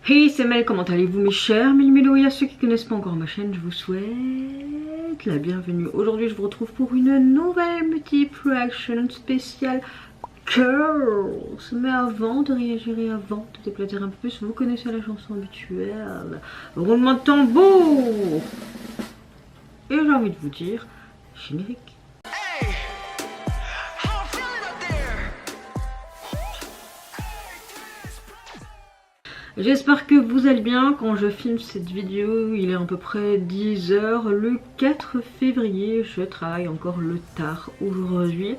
Hey, c'est Mel, comment allez-vous mes chers Mélo? Et à ceux qui ne connaissent pas encore ma chaîne, je vous souhaite la bienvenue. Aujourd'hui, je vous retrouve pour une nouvelle multiple reaction spéciale Curls. Mais avant de réagir et avant de déplacer un peu plus, vous connaissez la chanson habituelle. Roulement de tambour. Et j'ai envie de vous dire, générique. J'espère que vous allez bien. Quand je filme cette vidéo, il est à peu près 10 h le 4 février. Je travaille encore le tard aujourd'hui.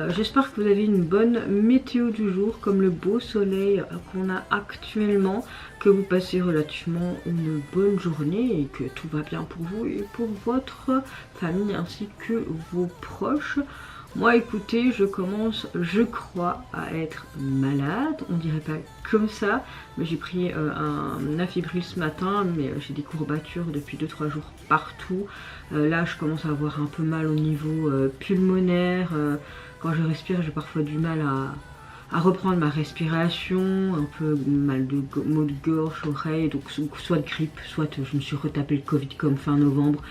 J'espère que vous avez une bonne météo du jour, comme le beau soleil qu'on a actuellement, que vous passez relativement une bonne journée et que tout va bien pour vous et pour votre famille ainsi que vos proches. Moi écoutez, je commence, je crois, à être malade. On dirait pas comme ça, mais j'ai pris un Affibril ce matin, mais j'ai des courbatures depuis 2-3 jours partout. Là je commence à avoir un peu mal au niveau pulmonaire. Quand je respire, j'ai parfois du mal à reprendre ma respiration, un peu mal de maux de gorge, oreille, donc soit de grippe, soit je me suis retapé le Covid comme fin novembre,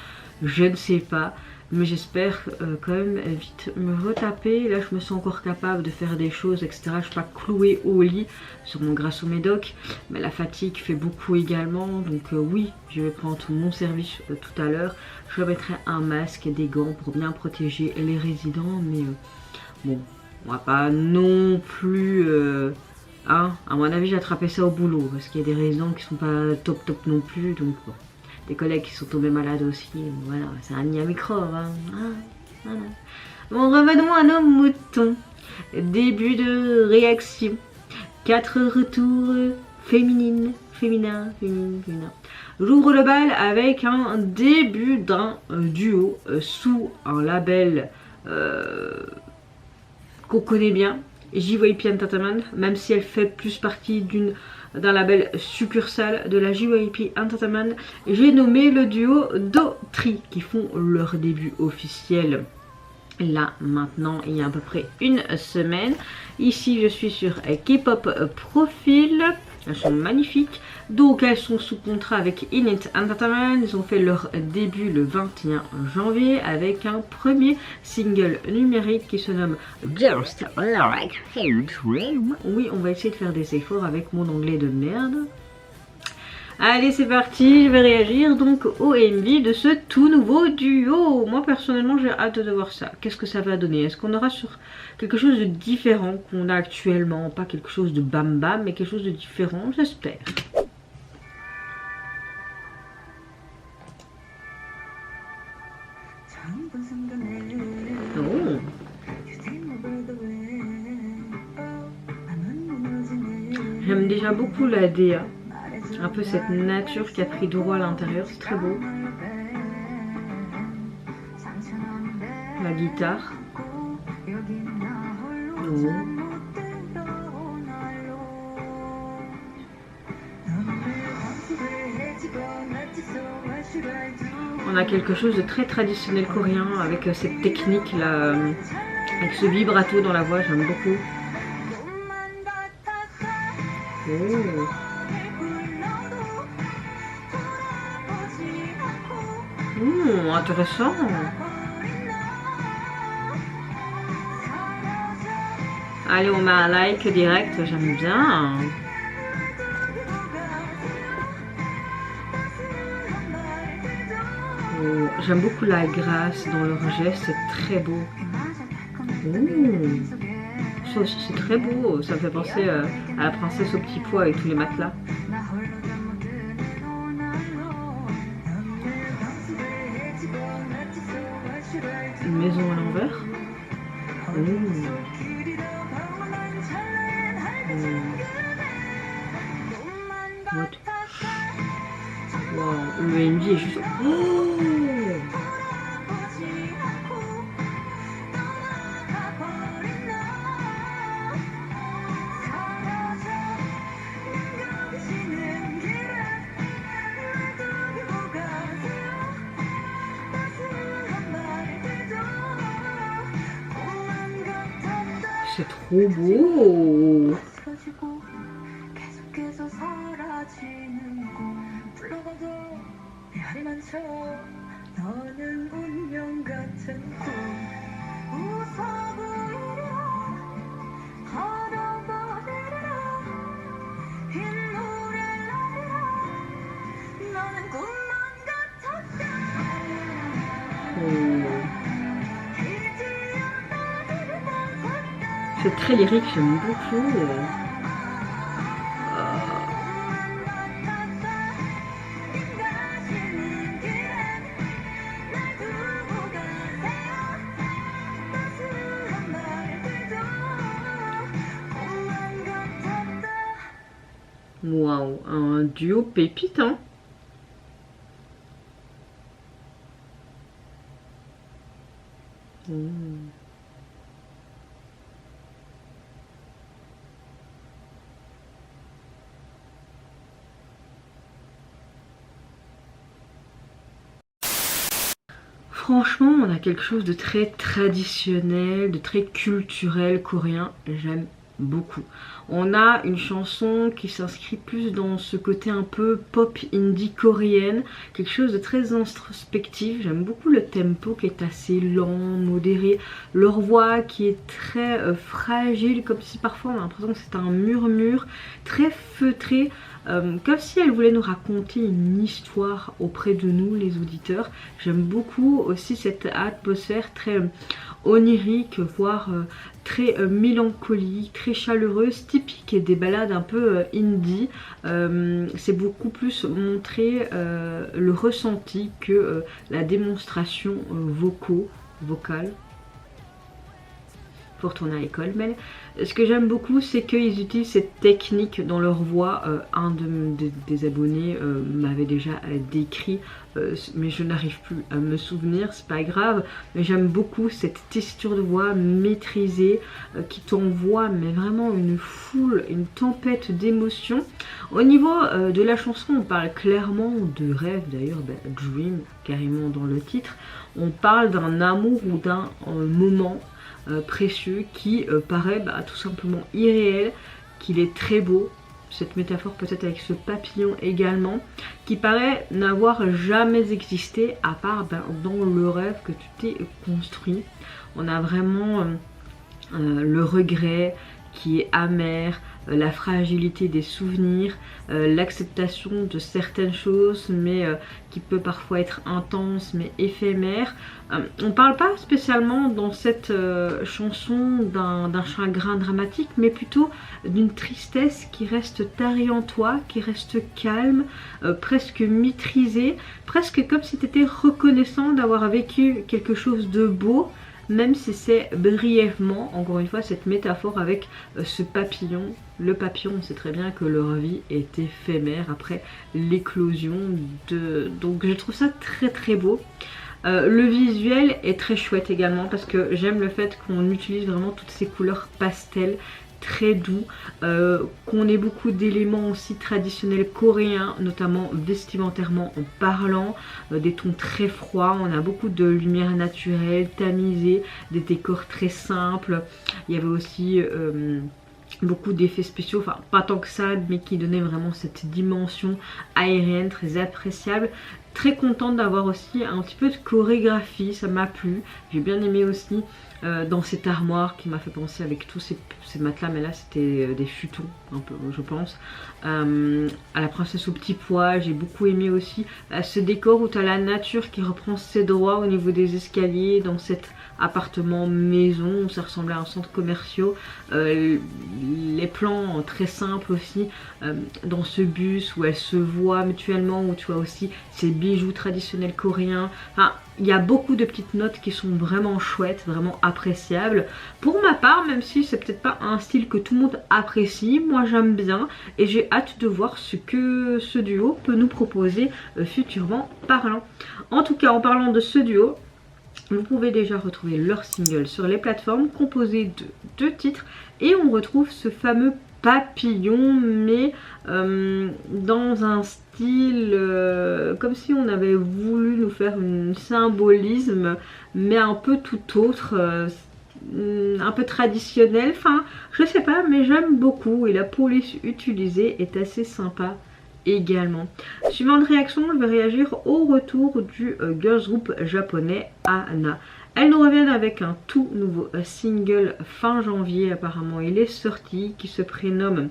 je ne sais pas. Mais j'espère quand même vite me retaper. Là je me sens encore capable de faire des choses etc. Je suis pas clouée au lit sûrement grâce au médoc. Mais la fatigue fait beaucoup également. Donc oui, je vais prendre mon service tout à l'heure. Je remettrai un masque et des gants pour bien protéger les résidents. Mais bon, on va pas non plus... hein, à mon avis j'ai attrapé ça au boulot. Parce qu'il y a des résidents qui sont pas top non plus. Donc bon. Des collègues qui sont tombés malades aussi, voilà, c'est un nid à microbes. Hein. Voilà. Bon, revenons à nos moutons. Début de réaction. 4 retours féminins. J'ouvre le bal avec un début d'un duo sous un label qu'on connaît bien, JYP Entertainment, même si elle fait plus partie d'un label succursale de la JYP Entertainment. J'ai nommé le duo Do-Tri qui font leur début officiel là maintenant il y a à peu près une semaine. Ici je suis sur K-pop Profil. Elles sont magnifiques. Donc elles sont sous contrat avec Init Entertainment. Ils ont fait leur début le 21 janvier avec un premier single numérique qui se nomme Just Like a Dream. Oui, on va essayer de faire des efforts avec mon anglais de merde. Allez c'est parti, je vais réagir donc au MV de ce tout nouveau duo. Moi personnellement j'ai hâte de voir ça. Qu'est-ce que ça va donner? Est-ce qu'on aura sur quelque chose de différent qu'on a actuellement? Pas quelque chose de bam bam, mais quelque chose de différent, j'espère. Oh. J'aime déjà beaucoup la DA. Un peu cette nature qui a pris de roi à l'intérieur, c'est très beau. La guitare. Oh. On a quelque chose de très traditionnel coréen avec cette technique là, avec ce vibrato dans la voix, j'aime beaucoup. Oh. Intéressant. Allez, on met un like direct, j'aime bien. Oh, j'aime beaucoup la grâce dans leur geste, c'est très beau. Ça aussi c'est très beau, ça me fait penser à la princesse au petit pois avec tous les matelas. Une maison à l'envers. What? Wow, le MV est juste... Oh, c'est trop beau. C'est très lyrique, j'aime beaucoup. Waouh, un duo pépite, hein. Franchement, on a quelque chose de très traditionnel, de très culturel coréen. J'aime beaucoup. On a une chanson qui s'inscrit plus dans ce côté un peu pop indie coréenne, quelque chose de très introspectif. J'aime beaucoup le tempo qui est assez lent, modéré, leur voix qui est très fragile, comme si parfois on a l'impression que c'est un murmure, très feutré, comme si elle voulait nous raconter une histoire auprès de nous les auditeurs. J'aime beaucoup aussi cette atmosphère très onirique, voire très mélancolique, très chaleureuse, typique des ballades un peu indie. C'est beaucoup plus montrer le ressenti que la démonstration vocale. Faut retourner à l'école, mais ce que j'aime beaucoup, c'est qu'ils utilisent cette technique dans leur voix. Un des abonnés m'avait déjà décrit, mais je n'arrive plus à me souvenir, c'est pas grave. Mais j'aime beaucoup cette texture de voix maîtrisée qui t'envoie mais vraiment une foule, une tempête d'émotions. Au niveau de la chanson, on parle clairement de rêve, d'ailleurs, Dream, carrément dans le titre. On parle d'un amour ou d'un moment précieux qui paraît tout simplement irréel, qu'il est très beau, cette métaphore peut-être avec ce papillon également, qui paraît n'avoir jamais existé à part dans le rêve que tu t'es construit. On a vraiment le regret qui est amer, la fragilité des souvenirs, l'acceptation de certaines choses mais qui peut parfois être intense mais éphémère. On parle pas spécialement dans cette chanson d'un chagrin dramatique, mais plutôt d'une tristesse qui reste tarie en toi, qui reste calme, presque maîtrisée, presque comme si tu étais reconnaissant d'avoir vécu quelque chose de beau, même si c'est brièvement. Encore une fois, cette métaphore avec ce papillon. Le papillon, on sait très bien que leur vie est éphémère après l'éclosion donc je trouve ça très très beau. Le visuel est très chouette également parce que j'aime le fait qu'on utilise vraiment toutes ces couleurs pastel très doux, qu'on ait beaucoup d'éléments aussi traditionnels coréens, notamment vestimentairement en parlant, des tons très froids. On a beaucoup de lumière naturelle, tamisée, des décors très simples. Il y avait aussi beaucoup d'effets spéciaux, enfin pas tant que ça, mais qui donnaient vraiment cette dimension aérienne très appréciable. Très contente d'avoir aussi un petit peu de chorégraphie, ça m'a plu. J'ai bien aimé aussi dans cette armoire qui m'a fait penser avec tous ces matelas, mais là c'était des futons un peu je pense, à la princesse au petit pois. J'ai beaucoup aimé aussi ce décor où tu as la nature qui reprend ses droits au niveau des escaliers dans cet appartement maison où ça ressemblait à un centre commercial. Les plans très simples aussi dans ce bus où elles se voient mutuellement, où tu as aussi ces bijoux traditionnels coréens. Enfin, il y a beaucoup de petites notes qui sont vraiment chouettes, vraiment appréciables. Pour ma part, même si c'est peut-être pas un style que tout le monde apprécie, moi j'aime bien et j'ai hâte de voir ce que ce duo peut nous proposer futurement parlant. En tout cas, en parlant de ce duo, vous pouvez déjà retrouver leur single sur les plateformes, composé de 2 titres, et on retrouve ce fameux papillon, mais dans un style comme si on avait voulu nous faire un symbolisme, mais un peu tout autre, un peu traditionnel. Enfin, je sais pas, mais j'aime beaucoup, et la police utilisée est assez sympa également. Suivante réaction, je vais réagir au retour du girls group japonais ANA. Elles nous reviennent avec un tout nouveau single fin janvier, apparemment il est sorti, qui se prénomme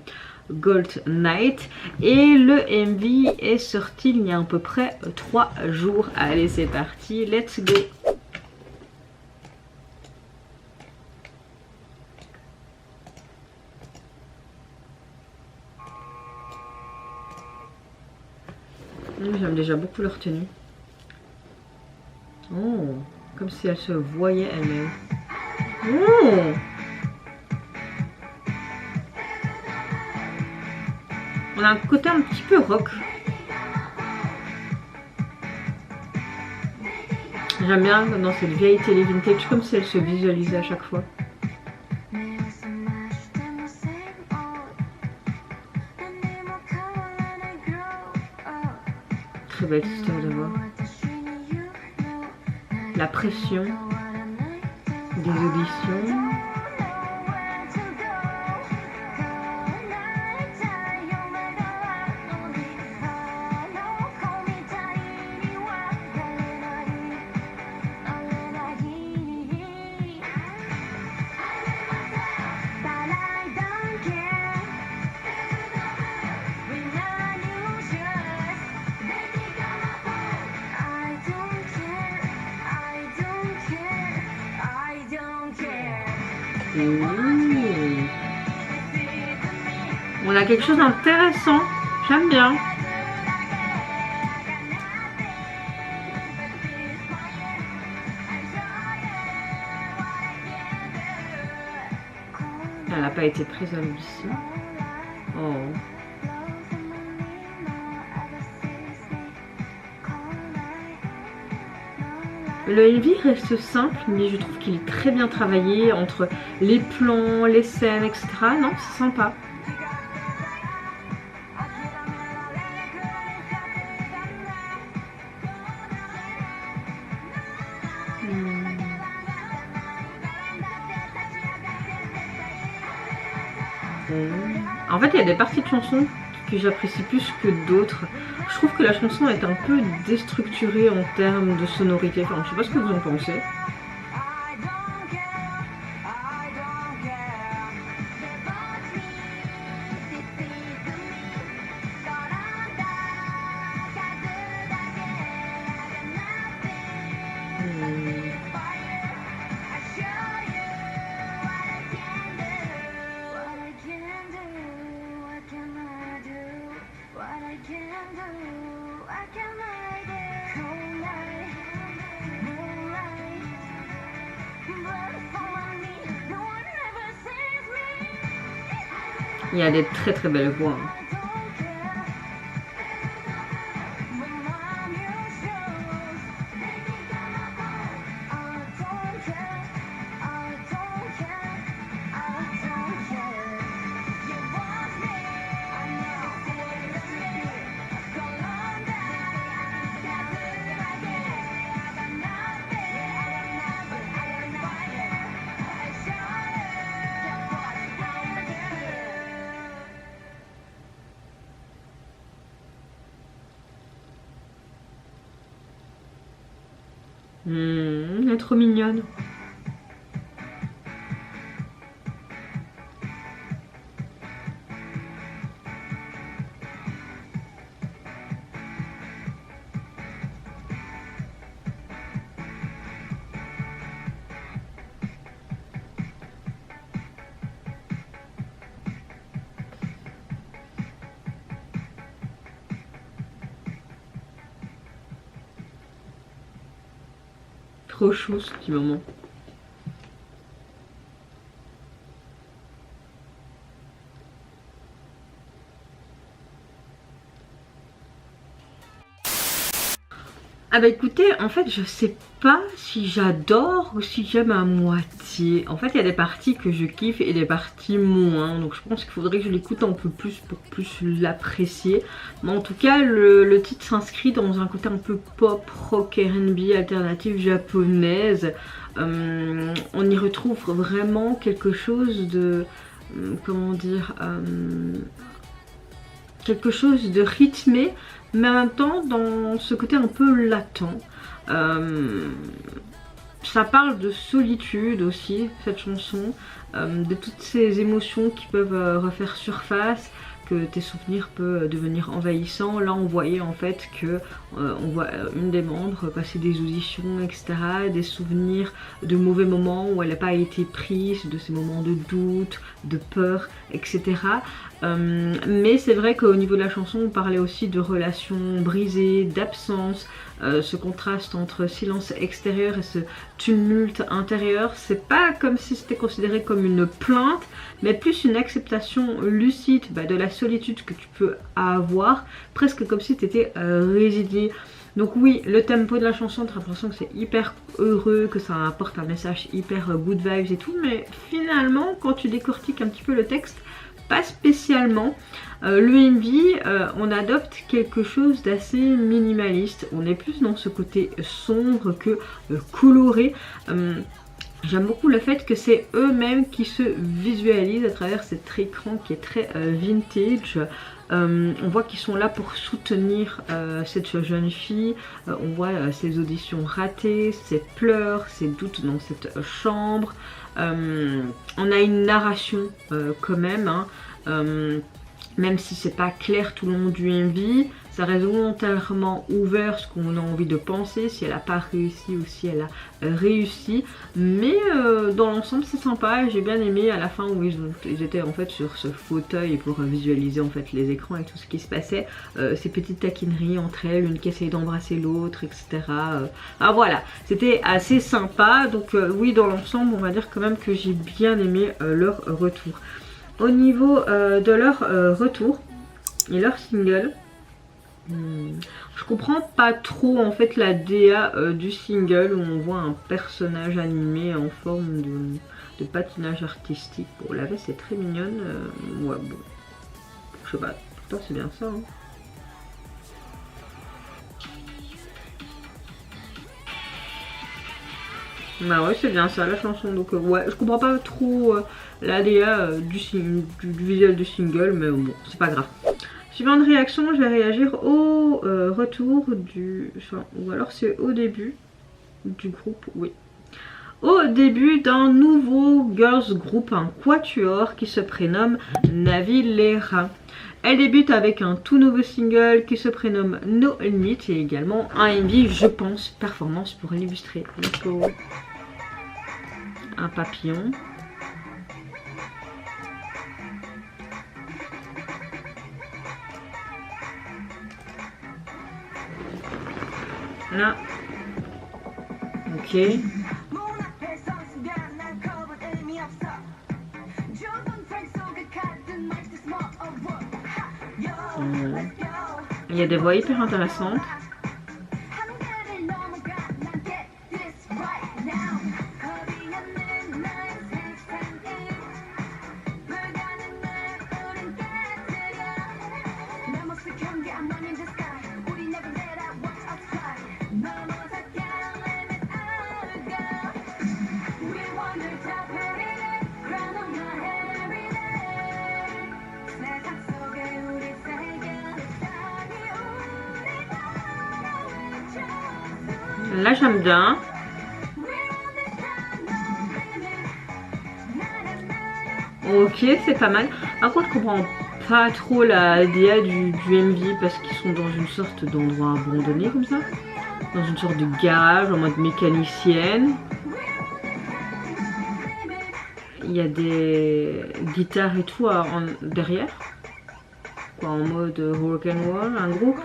Gold Night, et le MV est sorti il y a à peu près 3 jours. Allez, c'est parti, let's go. J'aime déjà beaucoup leur tenue. Oh, comme si elle se voyait elle-même. Oh, on a un côté un petit peu rock. J'aime bien dans cette vieille télé vintage, comme si elle se visualisait à chaque fois. Très belle histoire de voix. La pression des auditions. On a quelque chose d'intéressant, j'aime bien. Elle n'a pas été prise à l'audition. Oh. Le MV reste simple, mais je trouve qu'il est très bien travaillé entre les plans, les scènes, etc. Non, c'est sympa. En fait, il y a des parties de chansons que j'apprécie plus que d'autres. Je trouve que la chanson est un peu déstructurée en termes de sonorité. Enfin, je sais pas ce que vous en pensez. Il y a des très très belles voix. Elle est trop mignonne. Trop chou ce petit moment. Ah bah écoutez, en fait je sais pas si j'adore ou si j'aime à moitié. En fait il y a des parties que je kiffe et des parties moins. Donc je pense qu'il faudrait que je l'écoute un peu plus pour plus l'apprécier. Mais en tout cas le titre s'inscrit dans un côté un peu pop, rock, R&B, alternative japonaise. On y retrouve vraiment quelque chose de... comment dire quelque chose de rythmé, mais en même temps dans ce côté un peu latent. Ça parle de solitude aussi, cette chanson, de toutes ces émotions qui peuvent refaire surface, que tes souvenirs peuvent devenir envahissants. Là on voyait en fait que on voit une des membres passer des auditions, etc., des souvenirs de mauvais moments où elle n'a pas été prise, de ces moments de doute, de peur, etc. Mais c'est vrai qu'au niveau de la chanson on parlait aussi de relations brisées, d'absence, ce contraste entre silence extérieur et ce tumulte intérieur. C'est pas comme si c'était considéré comme une plainte, mais plus une acceptation lucide de la solitude que tu peux avoir, presque comme si tu étais résigné. Donc oui, le tempo de la chanson, tu as l'impression que c'est hyper heureux, que ça apporte un message hyper good vibes et tout, mais finalement quand tu décortiques un petit peu le texte, pas spécialement. Le MV, on adopte quelque chose d'assez minimaliste, on est plus dans ce côté sombre que coloré. J'aime beaucoup le fait que c'est eux-mêmes qui se visualisent à travers cet écran qui est très vintage. On voit qu'ils sont là pour soutenir cette jeune fille. On voit ses auditions ratées, ses pleurs, ses doutes dans cette chambre. On a une narration quand même, hein. Même si c'est pas clair tout le long du MV, ça reste volontairement ouvert ce qu'on a envie de penser, si elle a pas réussi ou si elle a réussi. Mais dans l'ensemble c'est sympa, j'ai bien aimé à la fin où ils étaient en fait sur ce fauteuil pour visualiser en fait les écrans et tout ce qui se passait, ces petites taquineries entre elles, une qui essayait d'embrasser l'autre, etc. Ah voilà, c'était assez sympa, donc oui, dans l'ensemble on va dire quand même que j'ai bien aimé leur retour. Au niveau de leur retour et leur single, je comprends pas trop en fait la DA du single où on voit un personnage animé en forme de patinage artistique. Bon, la veste est très mignonne, ouais, bon, je sais pas, pourtant c'est bien ça, hein. Bah ouais, c'est bien ça la chanson, donc ouais, je comprends pas trop la DA du visuel du single, mais bon, c'est pas grave. Suivante réaction, je vais réagir au retour du... Enfin, ou alors c'est au début du groupe, oui. Au début d'un nouveau girls group, un quatuor qui se prénomme Navillera. Elle débute avec un tout nouveau single qui se prénomme No Limit et également un MV, je pense, performance pour l'illustrer. Un papillon. Là. Ok. Il y a des voix hyper intéressantes. Là j'aime bien. Ok, c'est pas mal. Par contre, je comprends pas trop la DA du MV parce qu'ils sont dans une sorte d'endroit abandonné comme ça. Dans une sorte de garage en mode mécanicienne. Il y a des guitares et tout derrière. Quoi, en mode rock and roll, un groupe.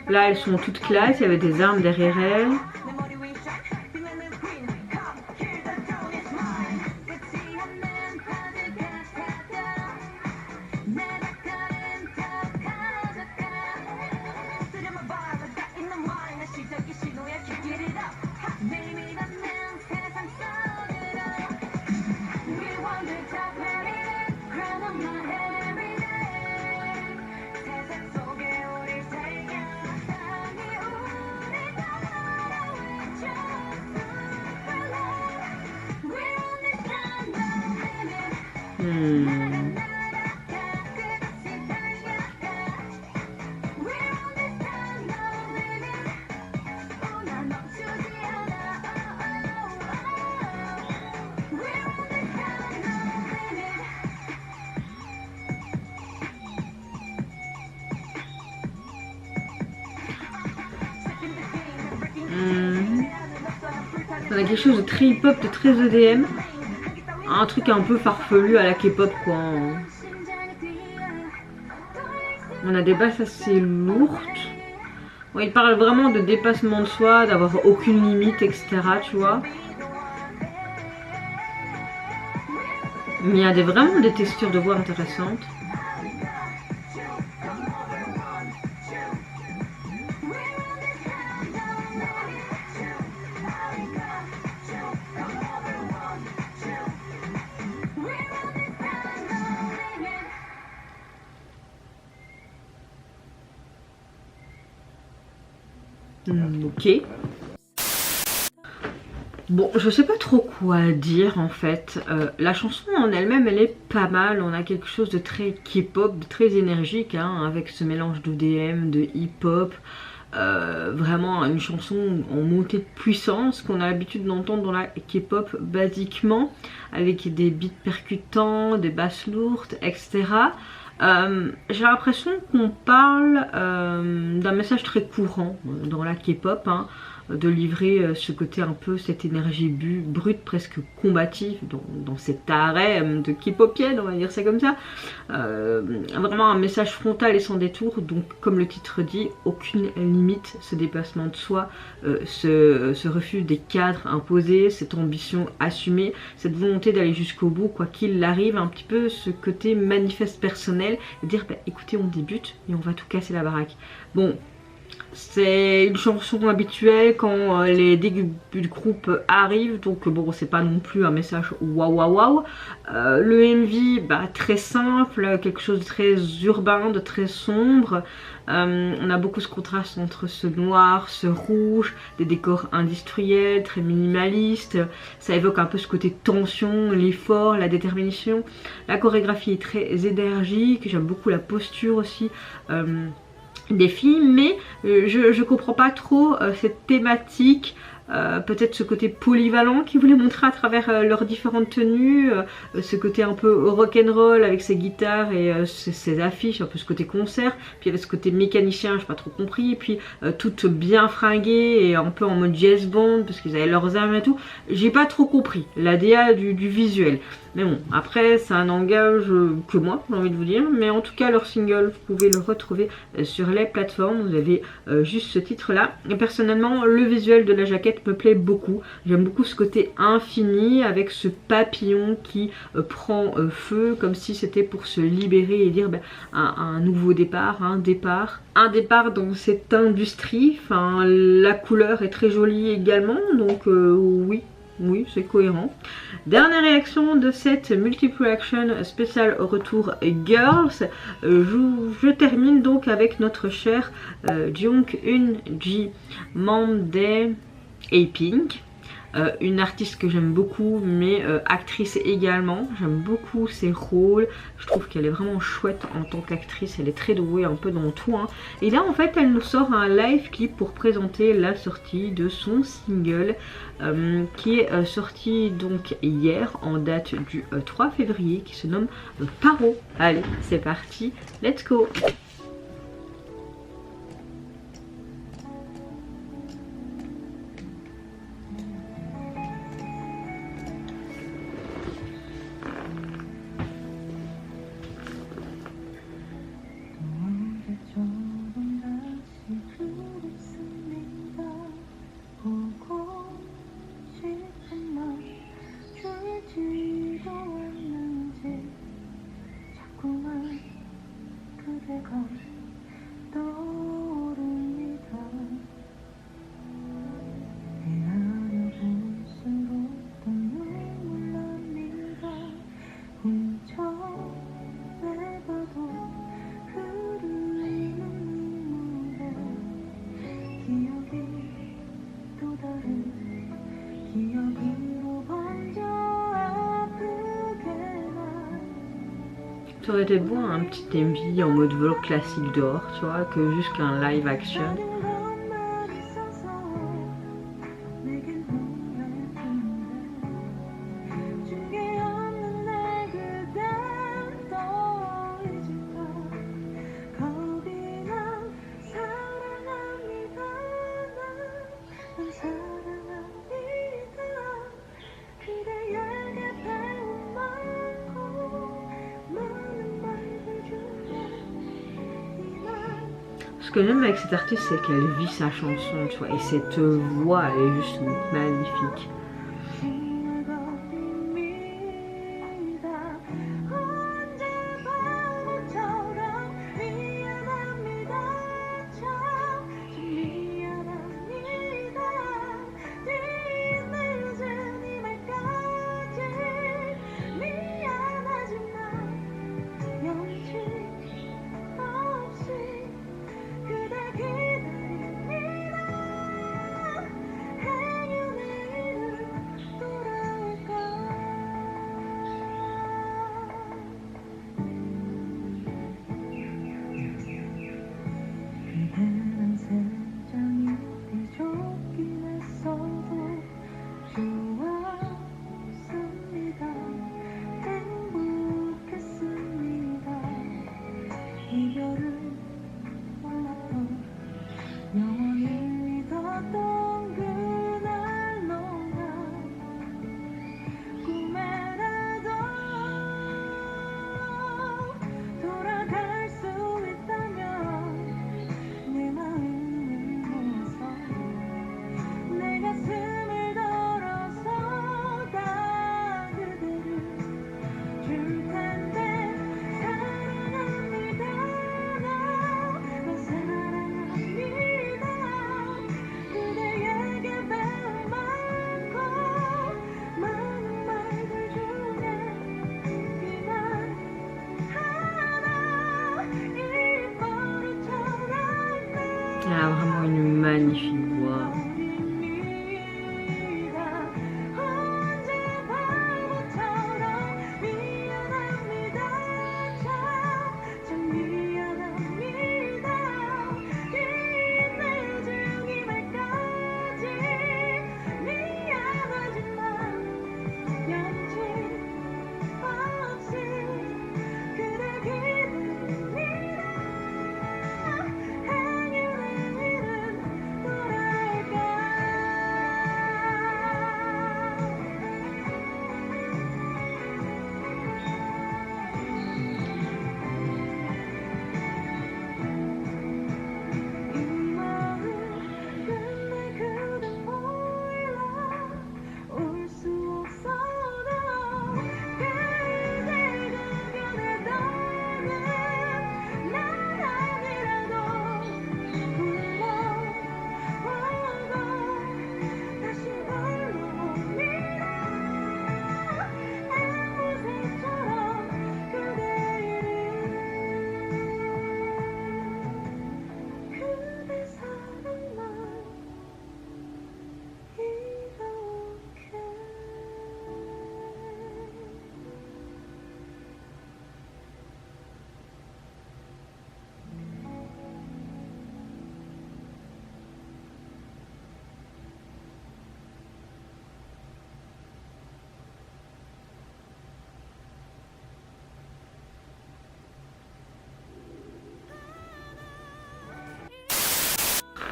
Là elles sont toutes classes, il y avait des armes derrière elles. On a quelque chose de très hip-hop, de très EDM. Un truc un peu farfelu à la K-pop quoi. On a des basses assez lourdes. Bon, il parle vraiment de dépassement de soi, d'avoir aucune limite, etc. Tu vois. Mais il y a vraiment des textures de voix intéressantes. Ok. Bon, je sais pas trop quoi dire en fait. La chanson en elle-même, elle est pas mal. On a quelque chose de très K-pop, de très énergique, hein, avec ce mélange d'ODM, de hip-hop. Vraiment une chanson en montée de puissance qu'on a l'habitude d'entendre dans la K-pop basiquement, avec des beats percutants, des basses lourdes, etc. J'ai l'impression qu'on parle d'un message très courant dans la K-pop, hein, de livrer ce côté un peu, cette énergie brute, presque combative dans cet arrêt de K-popienne, on va dire ça comme ça. Vraiment un message frontal et sans détour, donc comme le titre dit, aucune limite, ce dépassement de soi, ce refus des cadres imposés, cette ambition assumée, cette volonté d'aller jusqu'au bout, quoi qu'il arrive, un petit peu ce côté manifeste personnel, et dire bah, écoutez on débute et on va tout casser la baraque. Bon, c'est une chanson habituelle quand les débuts de groupe arrivent, donc bon c'est pas non plus un message waouh waouh waouh. Le MV bah, très simple, quelque chose de très urbain, de très sombre. On a beaucoup ce contraste entre ce noir, ce rouge, des décors industriels, très minimalistes. Ça évoque un peu ce côté tension, l'effort, la détermination. La chorégraphie est très énergique, j'aime beaucoup la posture aussi. Des filles, mais je comprends pas trop cette thématique, peut-être ce côté polyvalent qu'ils voulaient montrer à travers leurs différentes tenues, ce côté un peu rock'n'roll avec ses guitares et ses affiches, un peu ce côté concert, puis il y avait ce côté mécanicien, j'ai pas trop compris, et puis toutes bien fringuées et un peu en mode jazz band parce qu'ils avaient leurs armes et tout, j'ai pas trop compris la DA du visuel. Mais bon, après ça n'engage que moi, j'ai envie de vous dire. Mais en tout cas, leur single, vous pouvez le retrouver sur les plateformes. Vous avez juste ce titre-là. Et personnellement, le visuel de la jaquette me plaît beaucoup. J'aime beaucoup ce côté infini avec ce papillon qui prend feu, comme si c'était pour se libérer et dire bah, un nouveau départ, un départ dans cette industrie. Enfin, la couleur est très jolie également, donc oui. Oui, c'est cohérent. Dernière réaction de cette multiple reaction spéciale retour girls. Je termine donc avec notre cher Jung-Eun-Ji, membre des A-Pink. Une artiste que j'aime beaucoup, mais actrice également. J'aime beaucoup ses rôles. Je trouve qu'elle est vraiment chouette en tant qu'actrice. Elle est très douée un peu dans tout. Hein. Et là, en fait, elle nous sort un live clip pour présenter la sortie de son single qui est sorti donc hier en date du 3 février, qui se nomme Paro. Allez, c'est parti. Let's go! Ça aurait été bon un petit MV en mode vlog classique dehors, tu vois, que jusqu'un live action. Ce que j'aime avec cette artiste, c'est qu'elle vit sa chanson, tu vois, et cette voix, elle est juste magnifique. Elle a vraiment une magnifique voix.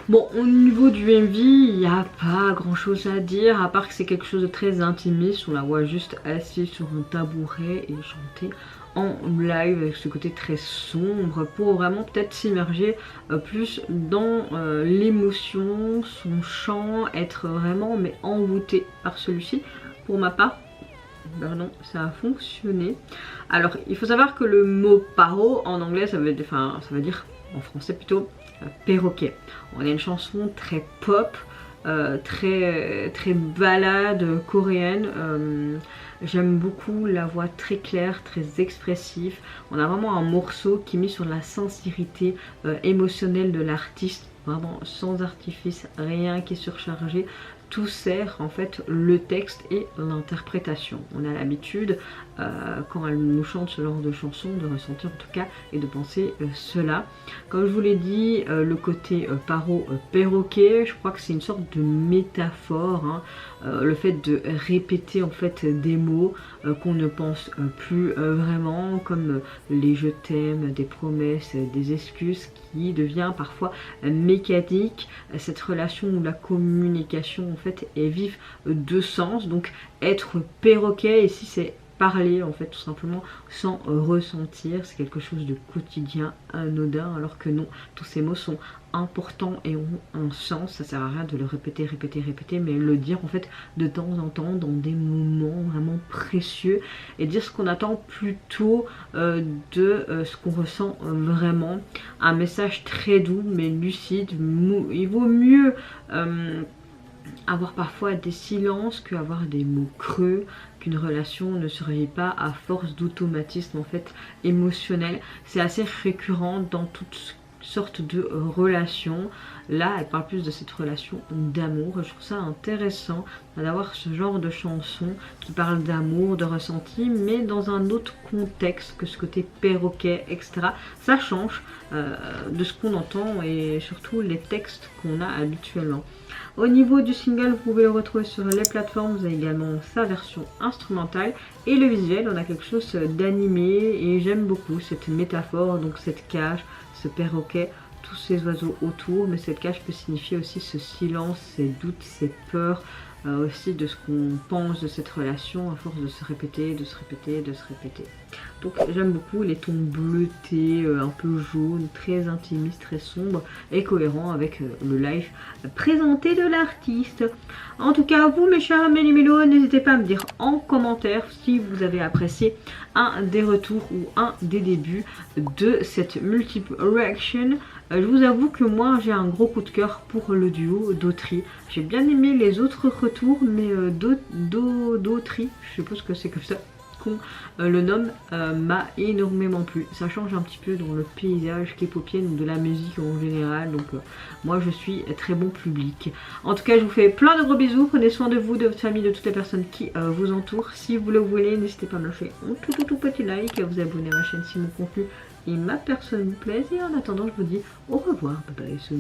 Bon, au niveau du MV, il n'y a pas grand chose à dire, à part que c'est quelque chose de très intimiste. On la voit juste assise sur un tabouret et chanter en live avec ce côté très sombre pour vraiment peut-être s'immerger plus dans l'émotion, son chant, être vraiment mais envoûté par celui-ci. Pour ma part, pardon, ça a fonctionné. Alors, il faut savoir que le mot paro en anglais, ça veut dire en français plutôt perroquet. On a une chanson très pop, très balade coréenne. J'aime beaucoup la voix très claire, très expressive. On a vraiment un morceau qui est mis sur la sincérité émotionnelle de l'artiste, vraiment sans artifice, rien qui est surchargé. Tout sert en fait le texte et l'interprétation. On a l'habitude quand elle nous chante ce genre de chanson de ressentir en tout cas et de penser cela. Comme je vous l'ai dit, le côté paro perroquet, je crois que c'est une sorte de métaphore, hein. Le fait de répéter en fait des mots qu'on ne pense plus vraiment, comme les je t'aime, des promesses, des excuses, qui devient parfois mécanique. Cette relation où la communication en fait est vive de sens. Donc être perroquet ici, c'est parler en fait tout simplement sans ressentir. C'est quelque chose de quotidien, anodin, alors que non, tous ces mots sont importants et ont un sens. Ça sert à rien de le répéter, mais le dire en fait de temps en temps dans des moments vraiment précieux et dire ce qu'on attend plutôt de ce qu'on ressent vraiment. Un message très doux mais lucide. Il vaut mieux avoir parfois des silences qu'avoir des mots creux, qu'une relation ne se réveille pas à force d'automatisme en fait émotionnel. C'est assez récurrent dans toutes sortes de relations. Là elle parle plus de cette relation d'amour. Je trouve ça intéressant d'avoir ce genre de chanson qui parle d'amour, de ressenti, mais dans un autre contexte que ce côté perroquet, etc. Ça change de ce qu'on entend et surtout les textes qu'on a habituellement. Au niveau du single, vous pouvez le retrouver sur les plateformes. Vous avez également sa version instrumentale et le visuel. On a quelque chose d'animé et j'aime beaucoup cette métaphore, donc cette cage, ce perroquet, tous ces oiseaux autour. Mais cette cage peut signifier aussi ce silence, ces doutes, ces peurs, aussi de ce qu'on pense de cette relation à force de se répéter, de se répéter, de se répéter. Donc j'aime beaucoup les tons bleutés, un peu jaunes, très intimistes, très sombres et cohérents avec le live présenté de l'artiste. En tout cas, vous mes chers méli-mélos, n'hésitez pas à me dire en commentaire si vous avez apprécié un des retours ou un des débuts de cette multiple reaction. Je vous avoue que moi j'ai un gros coup de cœur pour le duo Dautry. J'ai bien aimé les autres retours, mais Dautry, je suppose que c'est comme ça qu'on le nomme, m'a énormément plu. Ça change un petit peu dans le paysage K-popien ou de la musique en général, donc moi je suis très bon public. En tout cas je vous fais plein de gros bisous, prenez soin de vous, de votre famille, de toutes les personnes qui vous entourent. Si vous le voulez, n'hésitez pas à me lâcher un tout petit like, à vous abonner à ma chaîne si mon contenu et ma personne vous plaise. Et en attendant, je vous dis au revoir, bye bye, c'est